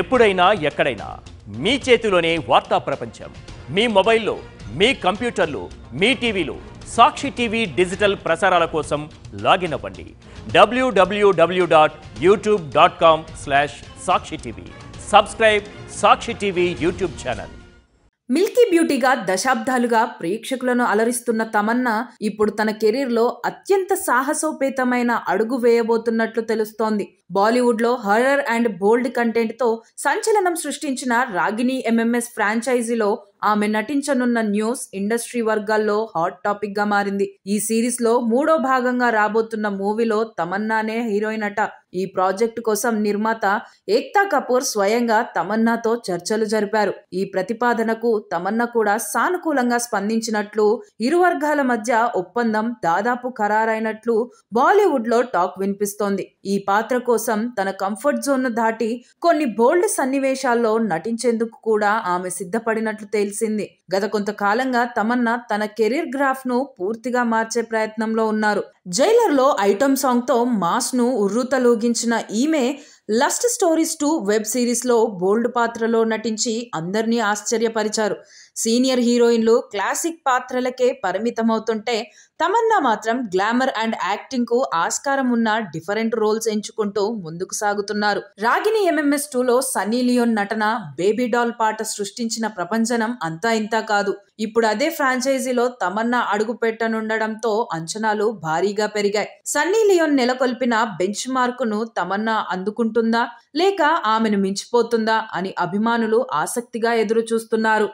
ఎప్పుడైనా ఎక్కడైనా మీ చేతిలోనే వార్తా ప్రపంచం. మీ మొబైల్లో, మీ కంప్యూటర్లో, మీ టీవీలో సాక్షి టీవీ డిజిటల్ ప్రసారాల కోసం లాగిన్ అవ్వండి. www.youtube.com/సాక్షి టీవీ. సబ్స్క్రైబ్ సాక్షి టీవీ యూట్యూబ్ ఛానల్. మిల్కీ బ్యూటీగా దశాబ్దాలుగా ప్రేక్షకులను అలరిస్తున్న తమన్నా ఇప్పుడు తన కెరీర్లో అత్యంత సాహసోపేతమైన అడుగు వేయబోతున్నట్లు తెలుస్తోంది. బాలీవుడ్లో హర్రర్ అండ్ బోల్డ్ కంటెంట్తో సంచలనం సృష్టించిన రాగిణి ఎంఎంఎస్ ఫ్రాంచైజీలో ఆమె నటించనున్న న్యూస్ ఇండస్ట్రీ వర్గాల్లో హాట్ టాపిక్ గా మారింది. ఈ సిరీస్ లో 3వ భాగంగా రాబోతున్న మూవీలో తమన్నానే హీరోయిన్ అట. ఈ ప్రాజెక్టు కోసం నిర్మాత ఏక్తా కపూర్ స్వయంగా తమన్నాతో చర్చలు జరిపారు. ఈ ప్రతిపాదనకు తమన్నా కూడా సానుకూలంగా స్పందించినట్లు, ఇరు వర్గాల మధ్య ఒప్పందం దాదాపు ఖరారైనట్లు బాలీవుడ్ లో టాక్ వినిపిస్తోంది. ఈ పాత్ర కోసం తన కంఫర్ట్ జోన్ ను దాటి కొన్ని బోల్డ్ సన్నివేశాల్లో నటించేందుకు కూడా ఆమె సిద్ధపడినట్లు తెలిసింది. గత కొంతకాలంగా తమన్నా తన కెరీర్ గ్రాఫ్ ను పూర్తిగా మార్చే ప్రయత్నంలో ఉన్నారు. జైలర్ లో ఐటమ్ సాంగ్ తో మాస్ ను ఉర్రూతలూగించిన ఈమె లస్ట్ స్టోరీస్ 2 వెబ్ సిరీస్ లో బోల్డ్ పాత్రలో నటించి అందరినీ ఆశ్చర్యపరిచారు. సీనియర్ హీరోయిన్లు క్లాసిక్ పాత్రలకే పరిమితమవుతుంటే తమన్నా మాత్రం గ్లామర్ అండ్ యాక్టింగ్ కు ఆస్కారం ఉన్న డిఫరెంట్ రోల్స్ ఎంచుకుంటూ ముందుకు సాగుతున్నారు. రాగిణి ఎంఎంఎస్ 2లో సన్నీ లియోన్ నటన, బేబీ డాల్ పాట సృష్టించిన ప్రపంచనం అంతా ఇంతా కాదు. ఇప్పుడు అదే ఫ్రాంచైజీలో తమన్నా అడుగు పెట్టనుండడంతో అంచనాలు భారీగా పెరిగాయి. సన్నీ లియోన్ నెలకొల్పిన బెంచ్ మార్కును తమన్నా అందుకుంటుందా లేక ఆమెను మించిపోతుందా అని అభిమానులు ఆసక్తిగా ఎదురు చూస్తున్నారు.